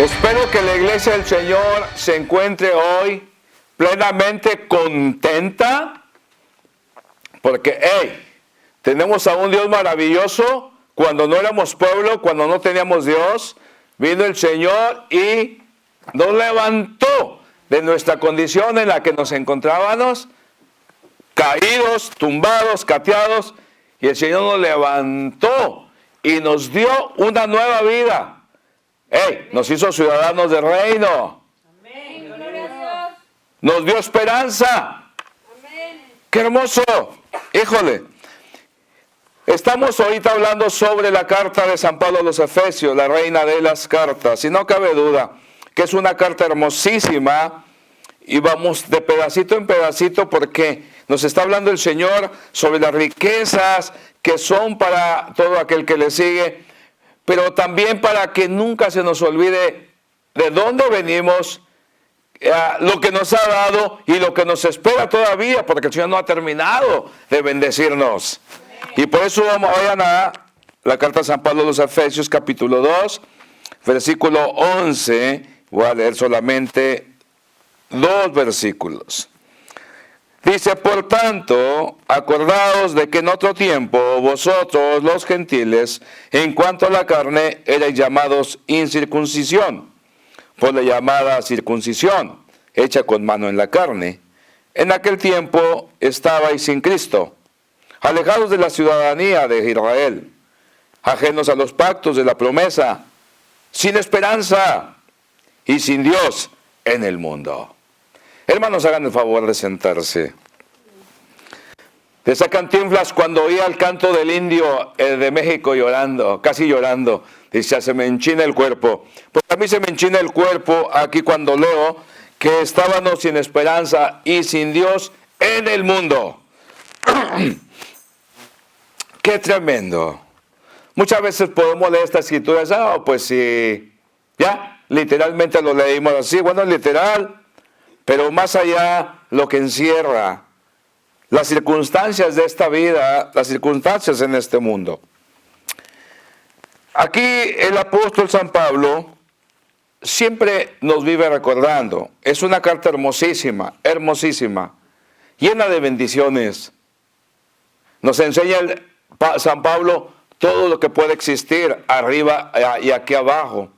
Espero que la iglesia del Señor se encuentre hoy plenamente contenta, porque tenemos a un Dios maravilloso. Cuando no éramos pueblo, cuando no teníamos Dios, vino el Señor y nos levantó de nuestra condición en la que nos encontrábamos, caídos, tumbados, cateados, y el Señor nos levantó y nos dio una nueva vida. Nos hizo ciudadanos del reino. Amén. Gloria a Dios. Nos dio esperanza. Amén. ¡Qué hermoso! Híjole. Estamos ahorita hablando sobre la carta de San Pablo a los Efesios, la reina de las cartas. Y no cabe duda que es una carta hermosísima. Y vamos de pedacito en pedacito porque nos está hablando el Señor sobre las riquezas que son para todo aquel que le sigue, pero también para que nunca se nos olvide de dónde venimos, lo que nos ha dado y lo que nos espera todavía, porque el Señor no ha terminado de bendecirnos. Y por eso vayan a la carta de San Pablo a los Efesios, capítulo 2, versículo 11. Voy a leer solamente 2 versículos. Dice: por tanto, acordaos de que en otro tiempo vosotros los gentiles, en cuanto a la carne, erais llamados incircuncisión, por la llamada circuncisión, hecha con mano en la carne. En aquel tiempo estabais sin Cristo, alejados de la ciudadanía de Israel, ajenos a los pactos de la promesa, sin esperanza y sin Dios en el mundo. Hermanos, hagan el favor de sentarse. De esa Cantinflas, cuando oía el canto del indio de México llorando, casi llorando, dice: se me enchina el cuerpo. Pues a mí se me enchina el cuerpo aquí cuando leo que estábamos sin esperanza y sin Dios en el mundo. ¡Qué tremendo! Muchas veces podemos leer esta escritura y decir: pues sí, ya, literalmente lo leímos así. Bueno, es literal. Pero más allá, lo que encierra las circunstancias de esta vida, las circunstancias en este mundo. Aquí el apóstol San Pablo siempre nos vive recordando. Es una carta hermosísima, hermosísima, llena de bendiciones. Nos enseña San Pablo todo lo que puede existir arriba y aquí abajo.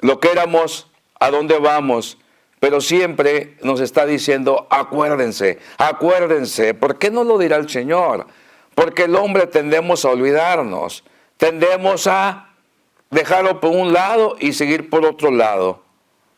Lo que éramos, a dónde vamos. Pero siempre nos está diciendo: acuérdense, acuérdense. ¿Por qué no lo dirá el Señor? Porque el hombre tendemos a olvidarnos, tendemos a dejarlo por un lado y seguir por otro lado.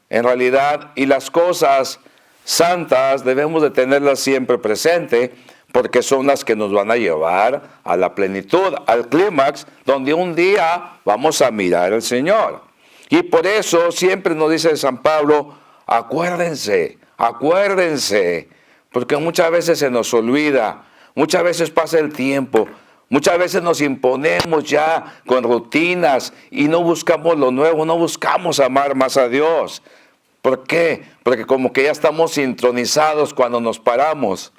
En realidad, y las cosas santas debemos de tenerlas siempre presente, porque son las que nos van a llevar a la plenitud, al clímax, donde un día vamos a mirar al Señor. Y por eso siempre nos dice San Pablo: acuérdense, acuérdense, porque muchas veces se nos olvida, muchas veces pasa el tiempo, muchas veces nos imponemos ya con rutinas y no buscamos lo nuevo, no buscamos amar más a Dios. ¿Por qué? Porque como que ya estamos sintonizados cuando nos paramos.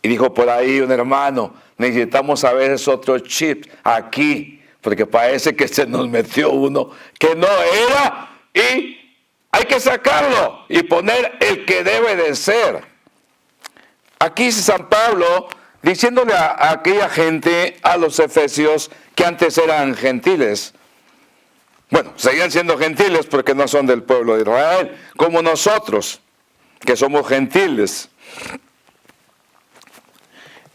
Y dijo por ahí un hermano: necesitamos saber ese otro chip aquí, porque parece que se nos metió uno que no era y hay que sacarlo y poner el que debe de ser. Aquí San Pablo diciéndole a aquella gente, a los efesios, que antes eran gentiles. Bueno, seguían siendo gentiles porque no son del pueblo de Israel, como nosotros, que somos gentiles.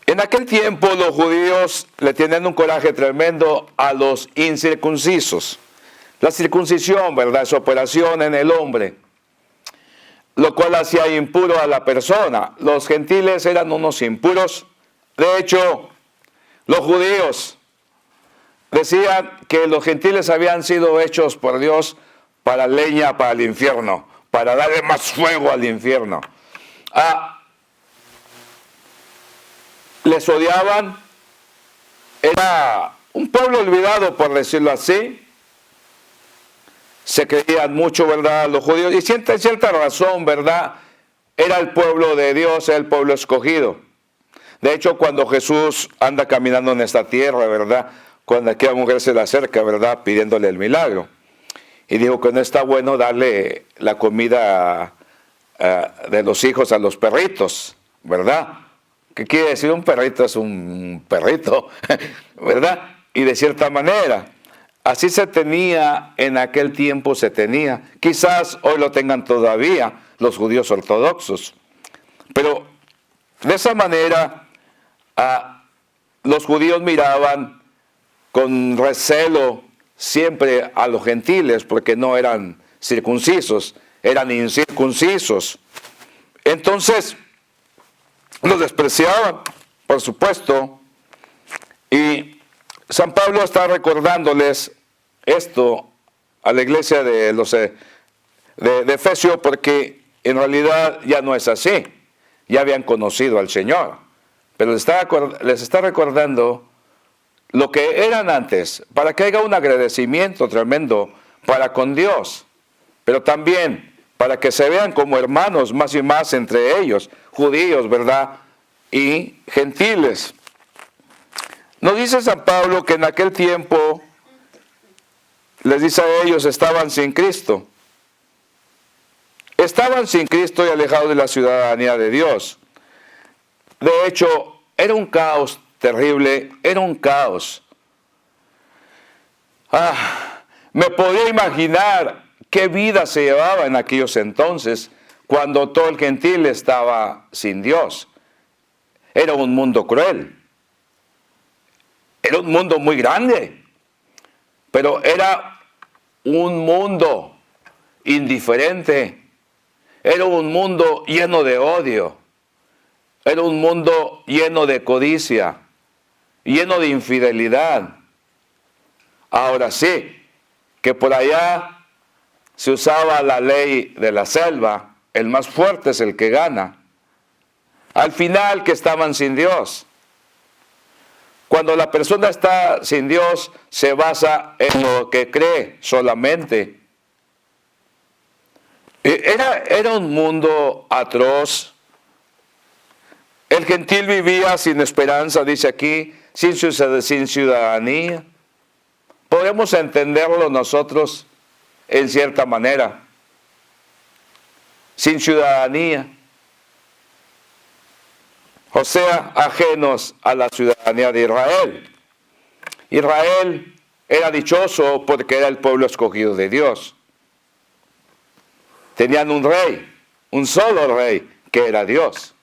En aquel tiempo los judíos le tenían un coraje tremendo a los incircuncisos. La circuncisión, ¿verdad?, es operación en el hombre, lo cual hacía impuro a la persona. Los gentiles eran unos impuros. De hecho, los judíos decían que los gentiles habían sido hechos por Dios para leña para el infierno, para darle más fuego al infierno. Les odiaban. Era un pueblo olvidado, por decirlo así. Se creían mucho, ¿verdad?, los judíos, y cierta razón, ¿verdad?, era el pueblo de Dios, era el pueblo escogido. De hecho, cuando Jesús anda caminando en esta tierra, ¿verdad?, cuando aquella mujer se le acerca, ¿verdad?, pidiéndole el milagro, y dijo que no está bueno darle la comida de los hijos a los perritos, ¿verdad? ¿Qué quiere decir? Un perrito es un perrito, ¿verdad? Y de cierta manera, así se tenía en aquel tiempo, se tenía. Quizás hoy lo tengan todavía los judíos ortodoxos. Pero de esa manera, los judíos miraban con recelo siempre a los gentiles, porque no eran circuncisos, eran incircuncisos. Entonces, los despreciaban, por supuesto, y San Pablo está recordándoles esto a la iglesia de Efesio, porque en realidad ya no es así, ya habían conocido al Señor, pero les está recordando lo que eran antes, para que haya un agradecimiento tremendo para con Dios, pero también para que se vean como hermanos más y más entre ellos, judíos, ¿verdad? Y gentiles. Nos dice San Pablo que en aquel tiempo, les dice a ellos, estaban sin Cristo. Estaban sin Cristo y alejados de la ciudadanía de Dios. De hecho, era un caos terrible, era un caos. Me podía imaginar qué vida se llevaba en aquellos entonces, cuando todo el gentil estaba sin Dios. Era un mundo cruel. Era un mundo muy grande. Pero era un mundo indiferente. Era un mundo lleno de odio. Era un mundo lleno de codicia, lleno de infidelidad. Ahora sí, que por allá se usaba la ley de la selva, el más fuerte es el que gana. Al final, que estaban sin Dios. Cuando la persona está sin Dios, se basa en lo que cree solamente. Era un mundo atroz. El gentil vivía sin esperanza, dice aquí, sin ciudadanía. Podemos entenderlo nosotros en cierta manera. Sin ciudadanía. O sea, ajenos a la ciudadanía de Israel. Israel era dichoso porque era el pueblo escogido de Dios. Tenían un rey, un solo rey, que era Dios.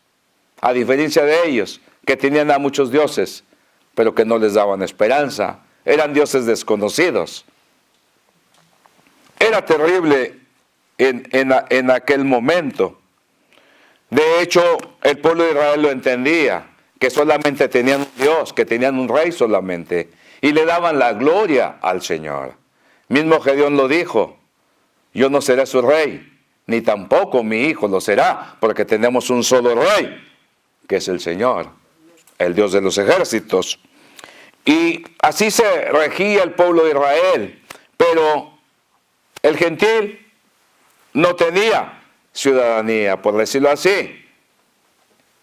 A diferencia de ellos, que tenían a muchos dioses, pero que no les daban esperanza. Eran dioses desconocidos. Era terrible en aquel momento. De hecho, el pueblo de Israel lo entendía, que solamente tenían un Dios, que tenían un rey solamente, y le daban la gloria al Señor. Mismo Gedeón lo dijo, yo no seré su rey, ni tampoco mi hijo lo será, porque tenemos un solo rey, que es el Señor, el Dios de los ejércitos. Y así se regía el pueblo de Israel, pero el gentil no tenía ciudadanía, por decirlo así.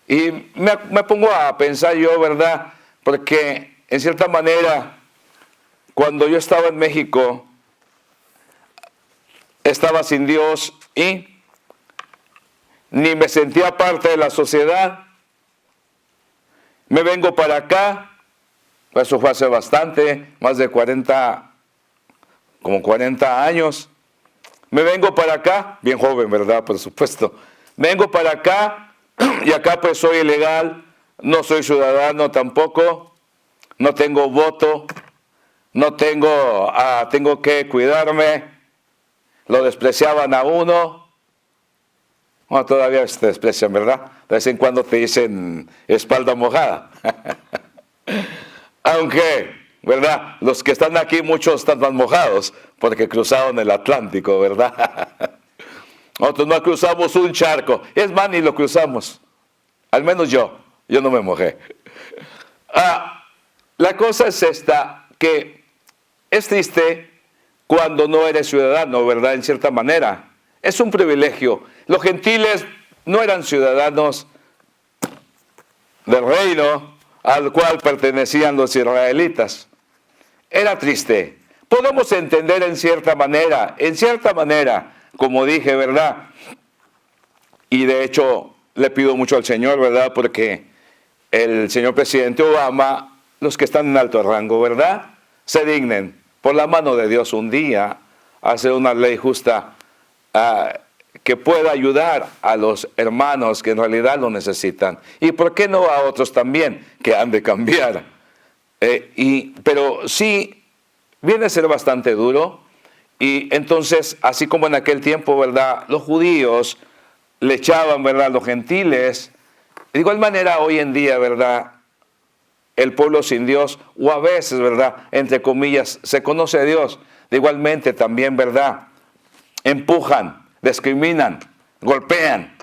Y me pongo a pensar yo, ¿verdad? Porque en cierta manera, cuando yo estaba en México, estaba sin Dios y ni me sentía parte de la sociedad. Me vengo para acá, eso fue hace bastante, más de 40 años. Me vengo para acá, bien joven, ¿verdad? Por supuesto. Vengo para acá y acá pues soy ilegal, no soy ciudadano tampoco, no tengo voto, no tengo, tengo que cuidarme, lo despreciaban a uno. Bueno, todavía te desprecian, ¿verdad? De vez en cuando te dicen espalda mojada. Aunque, ¿verdad? Los que están aquí, muchos están más mojados porque cruzaron el Atlántico, ¿verdad? Nosotros no cruzamos un charco. Es más, ni lo cruzamos. Al menos yo no me mojé. La cosa es esta, que es triste cuando no eres ciudadano, ¿verdad? En cierta manera. Es un privilegio. Los gentiles no eran ciudadanos del reino al cual pertenecían los israelitas. Era triste, podemos entender en cierta manera, como dije, ¿verdad? Y de hecho le pido mucho al Señor, ¿verdad? Porque el señor presidente Obama, los que están en alto rango, ¿verdad?, se dignen por la mano de Dios un día a hacer una ley justa que pueda ayudar a los hermanos que en realidad lo necesitan. Y por qué no a otros también que han de cambiar. Pero sí, viene a ser bastante duro. Y entonces, así como en aquel tiempo, ¿verdad?, los judíos le echaban, ¿verdad?, a los gentiles. De igual manera, hoy en día, ¿verdad?, el pueblo sin Dios, o a veces, ¿verdad?, entre comillas, se conoce a Dios. De igualmente también, ¿verdad?, empujan, discriminan, golpean,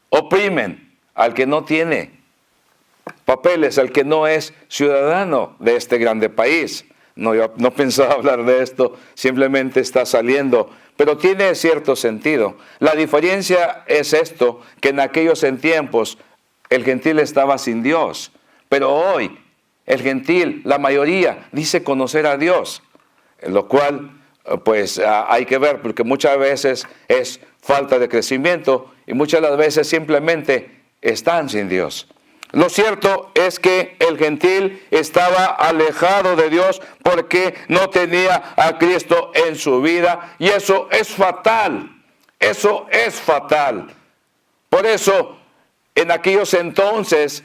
oprimen al que no tiene papeles, al que no es ciudadano de este grande país. No, yo no pensaba hablar de esto, simplemente está saliendo, pero tiene cierto sentido. La diferencia es esto, que en aquellos tiempos el gentil estaba sin Dios, pero hoy el gentil, la mayoría, dice conocer a Dios, lo cual pues hay que ver, porque muchas veces es falta de crecimiento y muchas de las veces simplemente están sin Dios. Lo cierto es que el gentil estaba alejado de Dios porque no tenía a Cristo en su vida, y eso es fatal, eso es fatal. Por eso, en aquellos entonces,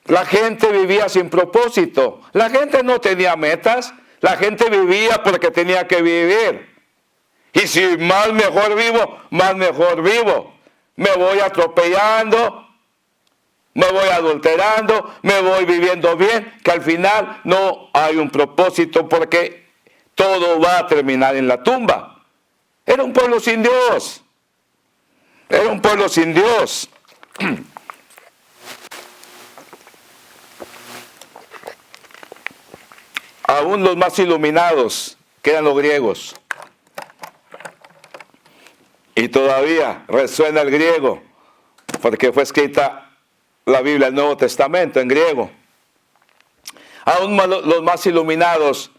la gente vivía sin propósito, la gente no tenía metas, la gente vivía porque tenía que vivir. Y si más mejor vivo, más mejor vivo. Me voy atropellando, me voy adulterando, me voy viviendo bien, que al final no hay un propósito porque todo va a terminar en la tumba. Era un pueblo sin Dios. Era un pueblo sin Dios. Aún los más iluminados, que eran los griegos. Y todavía resuena el griego, porque fue escrita la Biblia, el Nuevo Testamento, en griego. Aún los más iluminados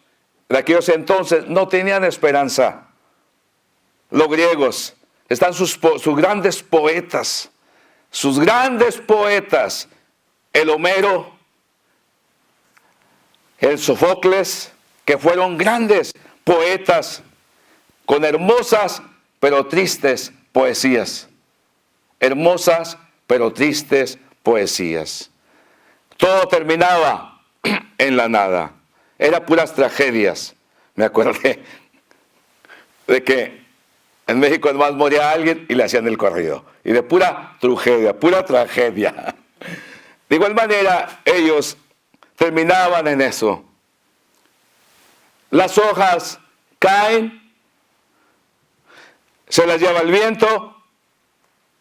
de aquellos entonces no tenían esperanza. Los griegos, están sus grandes poetas, el Homero, el Sófocles, que fueron grandes poetas con hermosas pero tristes poesías. Hermosas pero tristes poesías. Todo terminaba en la nada. Eran puras tragedias. Me acordé de que en México además moría alguien y le hacían el corrido. Y de pura tragedia. De igual manera, ellos terminaban en eso. Las hojas caen, se las lleva el viento,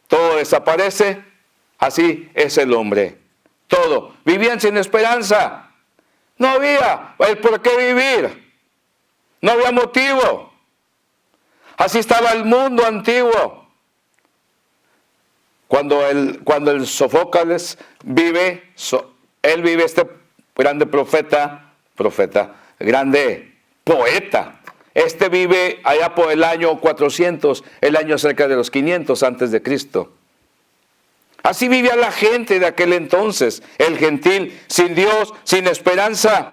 todo desaparece. Así es el hombre. Todo. Vivían sin esperanza. No había el por qué vivir. No había motivo. Así estaba el mundo antiguo. Cuando el Sófocles vive, él vive, este grande profeta, grande poeta. Este vive allá por el año 400, el año cerca de los 500 antes de Cristo. Así vivía la gente de aquel entonces, el gentil, sin Dios, sin esperanza.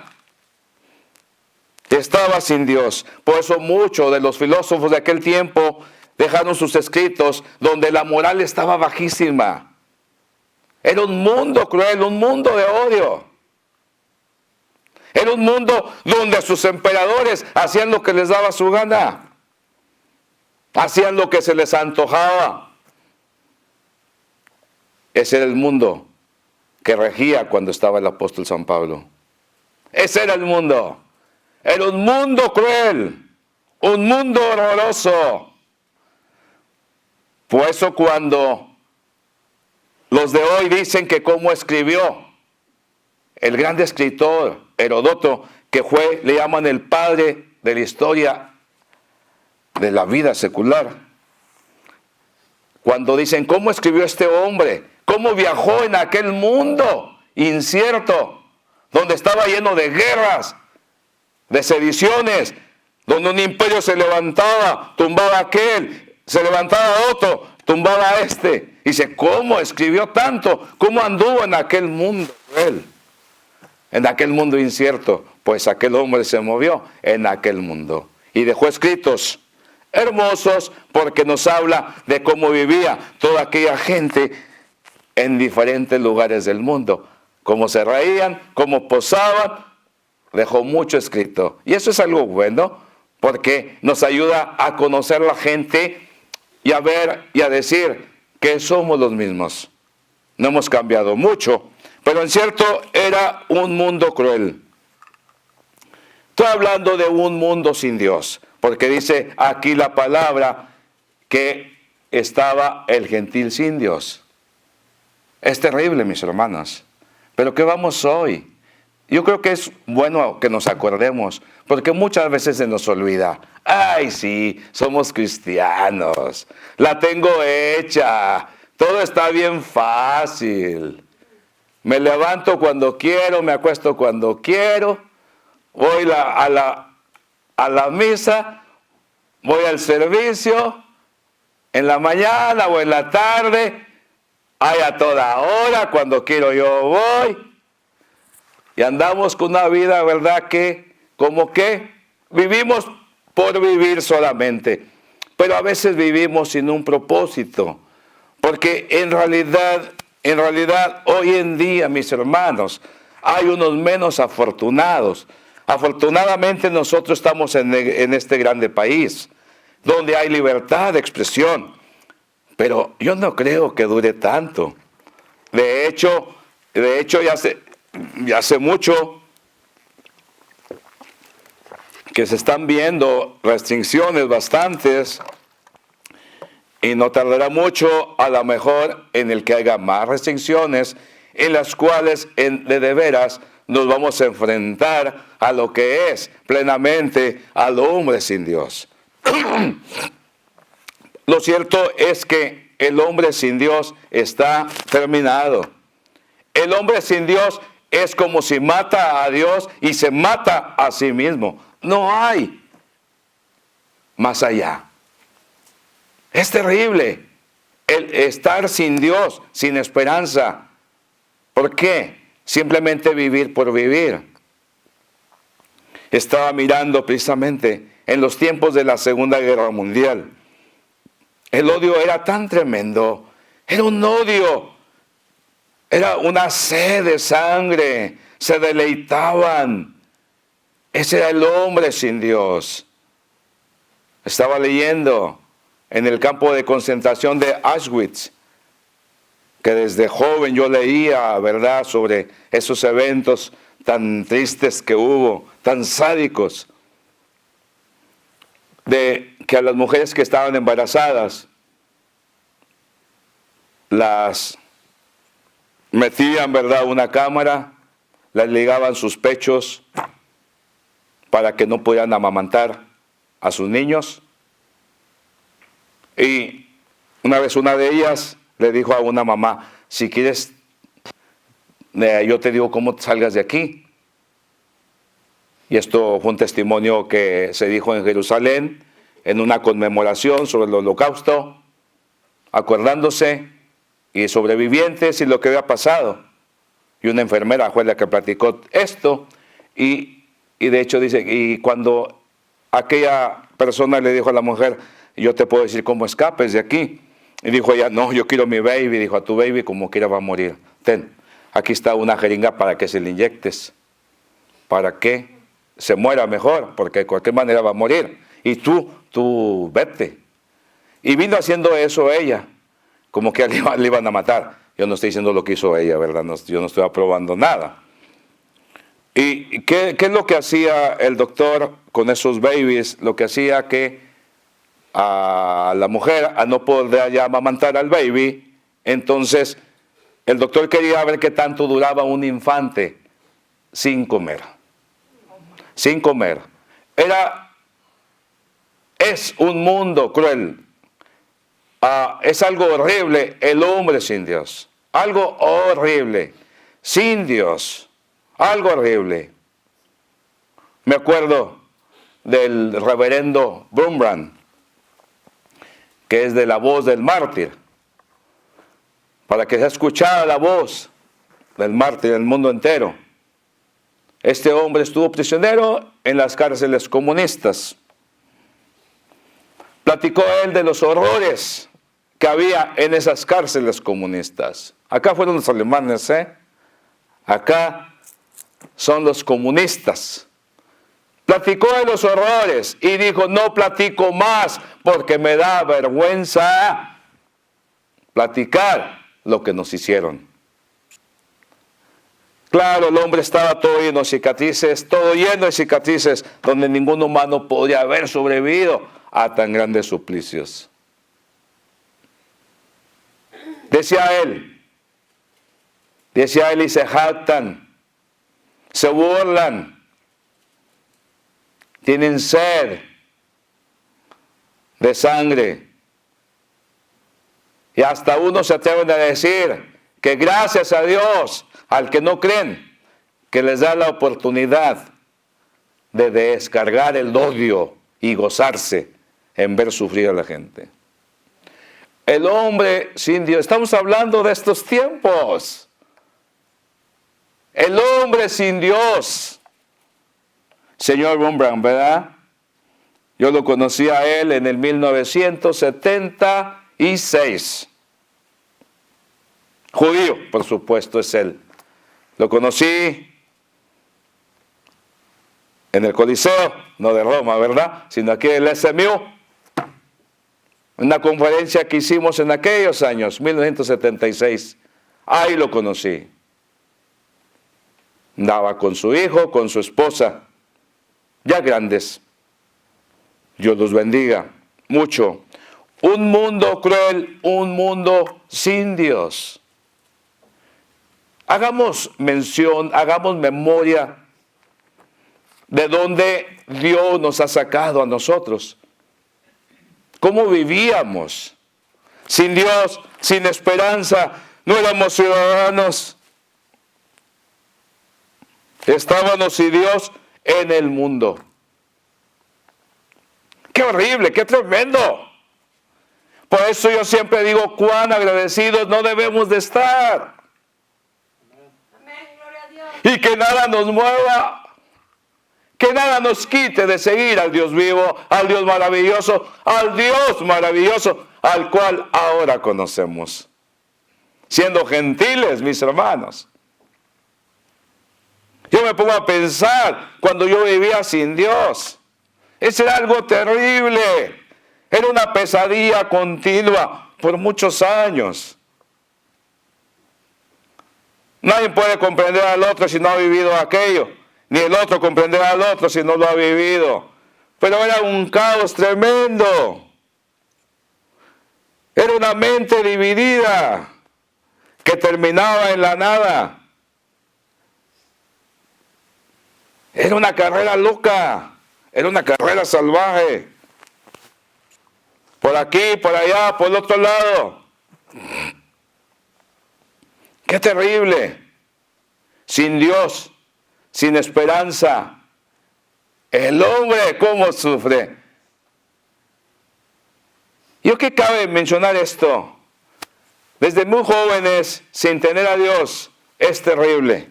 Estaba sin Dios. Por eso muchos de los filósofos de aquel tiempo dejaron sus escritos donde la moral estaba bajísima. Era un mundo cruel, un mundo de odio. Era un mundo donde sus emperadores hacían lo que les daba su gana. Hacían lo que se les antojaba. Ese era el mundo que regía cuando estaba el apóstol San Pablo. Ese era el mundo. Era un mundo cruel, un mundo horroroso. Por eso cuando los de hoy dicen que cómo escribió el gran escritor Heródoto, que fue, le llaman el padre de la historia de la vida secular. Cuando dicen cómo escribió este hombre, cómo viajó en aquel mundo incierto, donde estaba lleno de guerras, de sediciones, donde un imperio se levantaba, tumbaba a aquel, se levantaba otro, tumbaba a este. Y dice, ¿cómo escribió tanto? ¿Cómo anduvo en aquel mundo él? En aquel mundo incierto. Pues aquel hombre se movió en aquel mundo y dejó escritos hermosos, porque nos habla de cómo vivía toda aquella gente en diferentes lugares del mundo, cómo se reían, cómo posaban. Dejó mucho escrito, y eso es algo bueno, porque nos ayuda a conocer la gente y a ver y a decir que somos los mismos. No hemos cambiado mucho, pero en cierto era un mundo cruel. Estoy hablando de un mundo sin Dios, porque dice aquí la palabra que estaba el gentil sin Dios. Es terrible, mis hermanos. Pero ¿qué vamos hoy? Yo creo que es bueno que nos acordemos, porque muchas veces se nos olvida. Ay, sí, somos cristianos. La tengo hecha. Todo está bien fácil. Me levanto cuando quiero, me acuesto cuando quiero. Voy a la misa, voy al servicio, en la mañana o en la tarde, hay a toda hora, cuando quiero yo voy. Y andamos con una vida, ¿verdad? Que como que vivimos por vivir solamente, pero a veces vivimos sin un propósito, porque en realidad hoy en día, mis hermanos, hay unos menos afortunados. Afortunadamente nosotros estamos en este grande país, donde hay libertad de expresión, pero yo no creo que dure tanto. De hecho ya hace mucho que se están viendo restricciones bastantes, y no tardará mucho a lo mejor en el que haya más restricciones, en las cuales de veras nos vamos a enfrentar a lo que es plenamente al hombre sin Dios. Lo cierto es que el hombre sin Dios está terminado. El hombre sin Dios es como si mata a Dios y se mata a sí mismo. No hay más allá. Es terrible el estar sin Dios, sin esperanza. ¿Por qué? Simplemente vivir por vivir. Estaba mirando precisamente en los tiempos de la Segunda Guerra Mundial. El odio era tan tremendo. Era un odio. Era una sed de sangre. Se deleitaban. Ese era el hombre sin Dios. Estaba leyendo en el campo de concentración de Auschwitz, que desde joven yo leía, ¿verdad?, sobre esos eventos tan tristes que hubo, tan sádicos, de que a las mujeres que estaban embarazadas las metían, ¿verdad?, una cámara, las ligaban sus pechos para que no pudieran amamantar a sus niños. Y una vez una de ellas le dijo a una mamá, si quieres, yo te digo cómo salgas de aquí. Y esto fue un testimonio que se dijo en Jerusalén, en una conmemoración sobre el Holocausto, acordándose y sobrevivientes y lo que había pasado. Y una enfermera fue la que platicó esto, y de hecho dice, y cuando aquella persona le dijo a la mujer, yo te puedo decir cómo escapes de aquí. Y dijo ella, no, yo quiero mi baby. Dijo, a tu baby como quiera va a morir. Ten, aquí está una jeringa para que se le inyectes, para que se muera mejor, porque de cualquier manera va a morir. Y tú vete. Y vino haciendo eso ella, como que le iban a matar. Yo no estoy diciendo lo que hizo ella, ¿verdad? Yo no estoy aprobando nada. ¿Y qué es lo que hacía el doctor con esos babies? Lo que hacía que a la mujer, a no poder ya amamantar al baby, entonces el doctor quería ver qué tanto duraba un infante sin comer. Sin comer. Es un mundo cruel. Es algo horrible el hombre sin Dios. Algo horrible. Sin Dios. Algo horrible. Me acuerdo del reverendo Brumbrand, que es de La Voz del Mártir, para que se escuchara la voz del mártir en el mundo entero. Este hombre estuvo prisionero en las cárceles comunistas. Platicó él de los horrores que había en esas cárceles comunistas. Acá fueron los alemanes, Acá son los comunistas. Platicó de los horrores y dijo, no platico más porque me da vergüenza platicar lo que nos hicieron. Claro, el hombre estaba todo lleno de cicatrices, donde ningún humano podría haber sobrevivido a tan grandes suplicios. Decía él y se jactan, se burlan, tienen sed de sangre. Y hasta uno se atreven a decir que gracias a Dios, al que no creen, que les da la oportunidad de descargar el odio y gozarse en ver sufrir a la gente. El hombre sin Dios, estamos hablando de estos tiempos. El hombre sin Dios. Señor Brumbrand, ¿verdad? Yo lo conocí a él en el 1976. Judío, por supuesto, es él. Lo conocí en el Coliseo, no de Roma, ¿verdad? Sino aquí en el SMU. Una conferencia que hicimos en aquellos años, 1976. Ahí lo conocí. Andaba con su hijo, con su esposa, ya grandes. Dios los bendiga mucho. Un mundo cruel, un mundo sin Dios. Hagamos mención, hagamos memoria de dónde Dios nos ha sacado a nosotros. ¿Cómo vivíamos? Sin Dios, sin esperanza, no éramos ciudadanos. Estábamos sin Dios en el mundo. ¡Qué horrible, qué tremendo! Por eso yo siempre digo, cuán agradecidos no debemos de estar. Amén, gloria a Dios. Y que nada nos mueva, que nada nos quite de seguir al Dios vivo, al Dios maravilloso, al cual ahora conocemos. Siendo gentiles, mis hermanos. Yo me pongo a pensar cuando yo vivía sin Dios. Eso era algo terrible. Era una pesadilla continua por muchos años. Nadie puede comprender al otro si no ha vivido aquello. Ni el otro comprender al otro si no lo ha vivido. Pero era un caos tremendo. Era una mente dividida que terminaba en la nada. Era una carrera loca. Era una carrera salvaje. Por aquí, por allá, por el otro lado. ¡Qué terrible! Sin Dios, sin esperanza. El hombre, ¿cómo sufre? ¿Yo qué cabe mencionar esto? Desde muy jóvenes, sin tener a Dios, es terrible.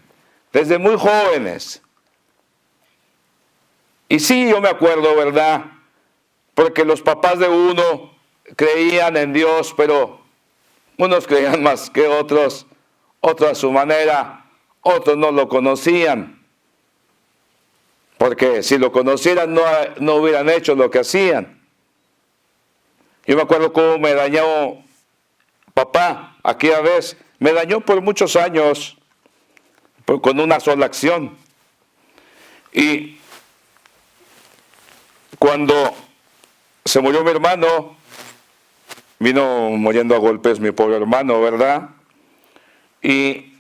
Desde muy jóvenes. Y sí, yo me acuerdo, ¿verdad? Porque los papás de uno creían en Dios, pero unos creían más que otros, otros a su manera, otros no lo conocían. Porque si lo conocieran no hubieran hecho lo que hacían. Yo me acuerdo cómo me dañó papá, aquella vez, me dañó por muchos años, con una sola acción. Y cuando se murió mi hermano, vino muriendo a golpes mi pobre hermano, ¿verdad? Y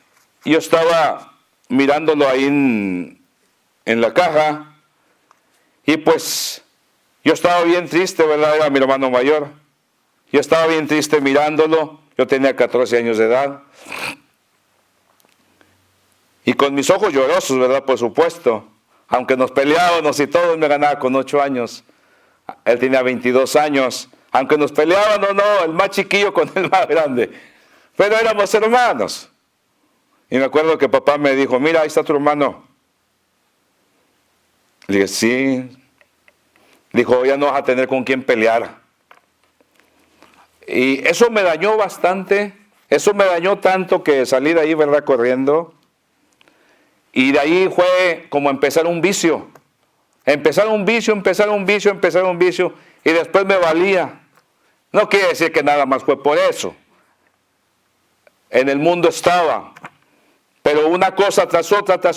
yo estaba mirándolo ahí en la caja, y pues yo estaba bien triste, ¿verdad? Era mi hermano mayor. Yo estaba bien triste mirándolo, yo tenía 14 años de edad. Y con mis ojos llorosos, ¿verdad? Por supuesto, aunque nos peleábamos y todo, él me ganaba con 8 años. Él tenía 22 años. Aunque nos peleábamos, no, el más chiquillo con el más grande. Pero éramos hermanos. Y me acuerdo que papá me dijo, mira, ahí está tu hermano. Le dije, sí. Dijo, ya no vas a tener con quién pelear. Y eso me dañó bastante. Eso me dañó tanto que salí de ahí, ¿verdad? Corriendo. Y de ahí fue como empezar un vicio. Empezar un vicio. Y después me valía. No quiere decir que nada más fue por eso. En el mundo estaba. Pero una cosa tras otra, te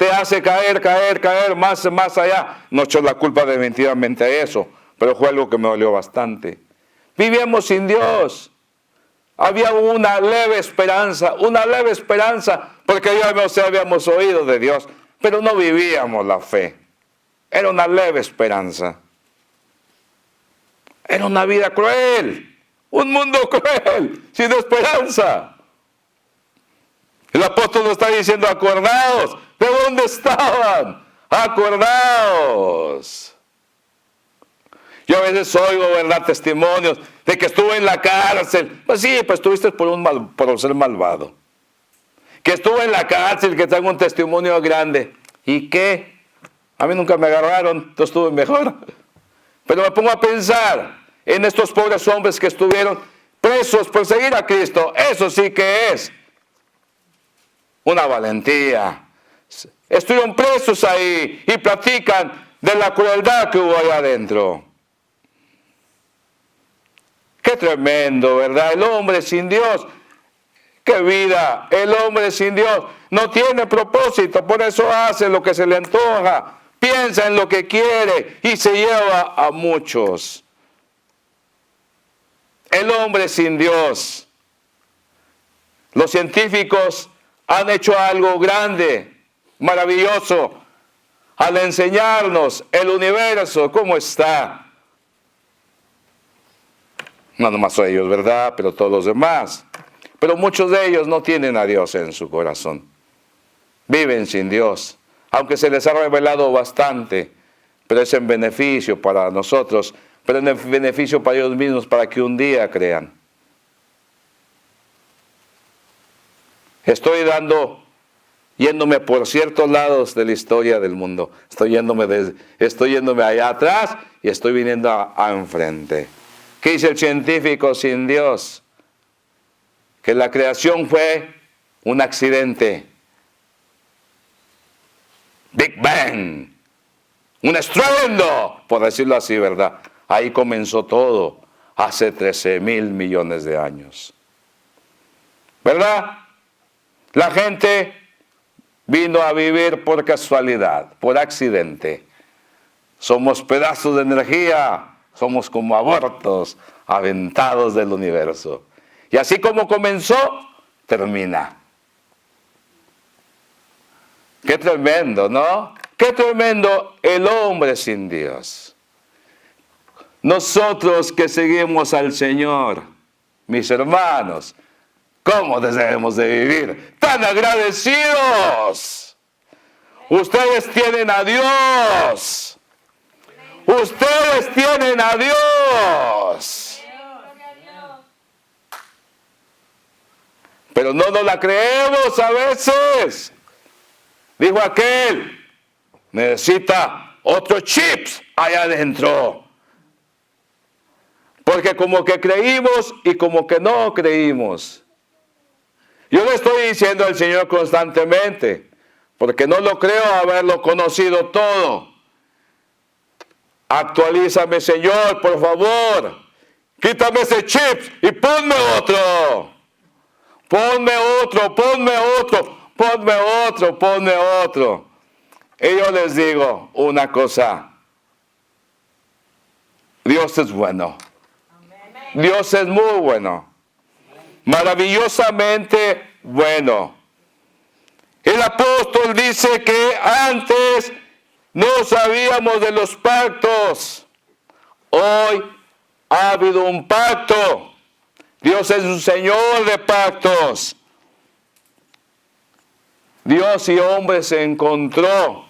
hace caer, más allá. No echo la culpa definitivamente a eso. Pero fue algo que me dolió bastante. Vivíamos sin Dios. Había una leve esperanza, porque ya habíamos oído de Dios, pero no vivíamos la fe. Era una leve esperanza. Era una vida cruel, un mundo cruel, sin esperanza. El apóstol nos está diciendo, acordaos, ¿de dónde estaban? Acordaos. Yo a veces oigo, ¿verdad?, testimonios de que estuve en la cárcel. Pues sí, pues estuviste por ser malvado. Que estuve en la cárcel, que tengo un testimonio grande. ¿Y qué? A mí nunca me agarraron, entonces estuve mejor. Pero me pongo a pensar en estos pobres hombres que estuvieron presos por seguir a Cristo. Eso sí que es una valentía. Estuvieron presos ahí y platican de la crueldad que hubo allá adentro. Qué tremendo, ¿verdad? El hombre sin Dios, qué vida. El hombre sin Dios no tiene propósito, por eso hace lo que se le antoja, piensa en lo que quiere y se lleva a muchos. El hombre sin Dios. Los científicos han hecho algo grande, maravilloso, al enseñarnos el universo, cómo está. No nomás ellos, ¿verdad? Pero todos los demás. Pero muchos de ellos no tienen a Dios en su corazón. Viven sin Dios. Aunque se les ha revelado bastante, pero es en beneficio para nosotros, pero en beneficio para ellos mismos, para que un día crean. Estoy yéndome por ciertos lados de la historia del mundo. Estoy yéndome allá atrás y estoy viniendo a enfrente. ¿Qué dice el científico sin Dios? Que la creación fue un accidente. Big Bang. Un estruendo, por decirlo así, ¿verdad? Ahí comenzó todo, hace 13,000 millones de años. ¿Verdad? La gente vino a vivir por casualidad, por accidente. Somos pedazos de energía. Somos como abortos aventados del universo. Y así como comenzó, termina. Qué tremendo, ¿no? Qué tremendo el hombre sin Dios. Nosotros que seguimos al Señor, mis hermanos, ¿cómo debemos de vivir? ¡Tan agradecidos! Ustedes tienen a Dios. Ustedes tienen a Dios. Pero no nos la creemos a veces. Dijo aquel, necesita otros chips allá adentro. Porque como que creímos y como que no creímos. Yo le estoy diciendo al Señor constantemente, porque no lo creo haberlo conocido todo. Actualízame, Señor, por favor. Quítame ese chip y ponme otro. Ponme otro. Y yo les digo una cosa. Dios es bueno. Dios es muy bueno. Maravillosamente bueno. El apóstol dice que antes no sabíamos de los pactos. Hoy ha habido un pacto. Dios es un Señor de pactos. Dios y hombre se encontró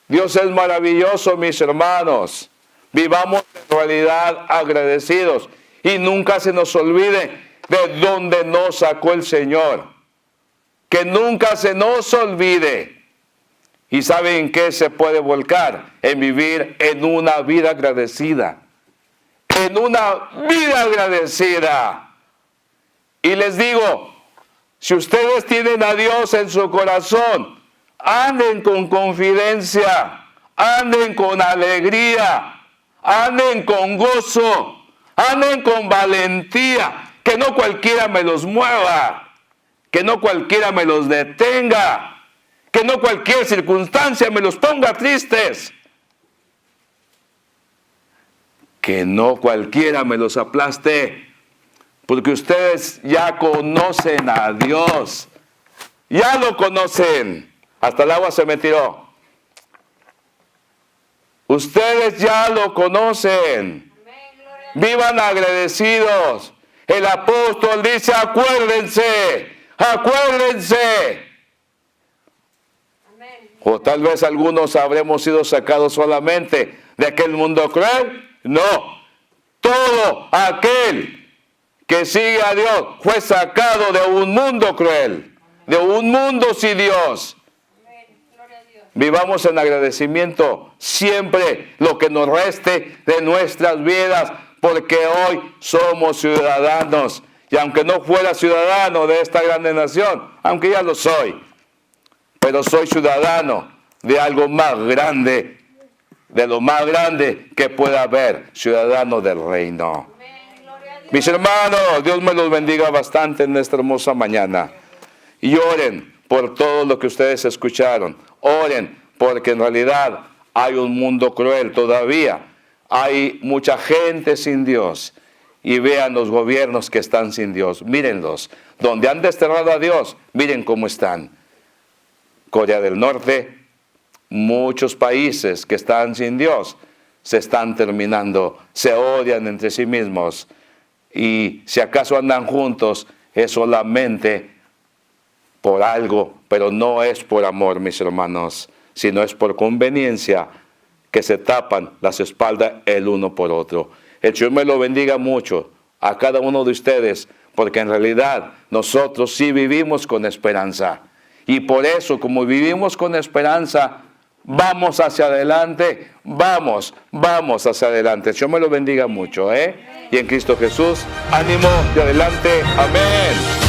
Dios es maravilloso, mis hermanos. Vivamos en realidad agradecidos y nunca se nos olvide de dónde nos sacó el Señor. Que nunca se nos olvide. ¿Y saben qué se puede volcar? En vivir en una vida agradecida. En una vida agradecida. Y les digo, si ustedes tienen a Dios en su corazón, anden con confidencia, anden con alegría, anden con gozo, anden con valentía, que no cualquiera me los mueva, que no cualquiera me los detenga, que no cualquier circunstancia me los ponga tristes, que no cualquiera me los aplaste, porque ustedes ya conocen a Dios, ya lo conocen. Hasta el agua se me tiró. Ustedes ya lo conocen. Vivan agradecidos. El apóstol dice, acuérdense, acuérdense. O tal vez algunos habremos sido sacados solamente de aquel mundo cruel. No, todo aquel que sigue a Dios fue sacado de un mundo cruel, de un mundo sin Dios. Vivamos en agradecimiento siempre lo que nos reste de nuestras vidas, porque hoy somos ciudadanos. Y aunque no fuera ciudadano de esta grande nación, aunque ya lo soy, pero soy ciudadano de algo más grande, de lo más grande que pueda haber, ciudadano del reino. Mis hermanos, Dios me los bendiga bastante en esta hermosa mañana. Y oren por todo lo que ustedes escucharon. Oren, porque en realidad hay un mundo cruel todavía. Hay mucha gente sin Dios. Y vean los gobiernos que están sin Dios. Mírenlos. Donde han desterrado a Dios, miren cómo están. Corea del Norte, muchos países que están sin Dios, se están terminando. Se odian entre sí mismos. Y si acaso andan juntos, es solamente por algo, pero no es por amor, mis hermanos, sino es por conveniencia que se tapan las espaldas el uno por otro. El Señor me lo bendiga mucho a cada uno de ustedes, porque en realidad nosotros sí vivimos con esperanza. Y por eso, como vivimos con esperanza, vamos hacia adelante, vamos hacia adelante. El Señor me lo bendiga mucho, Y en Cristo Jesús, ánimo y adelante. Amén.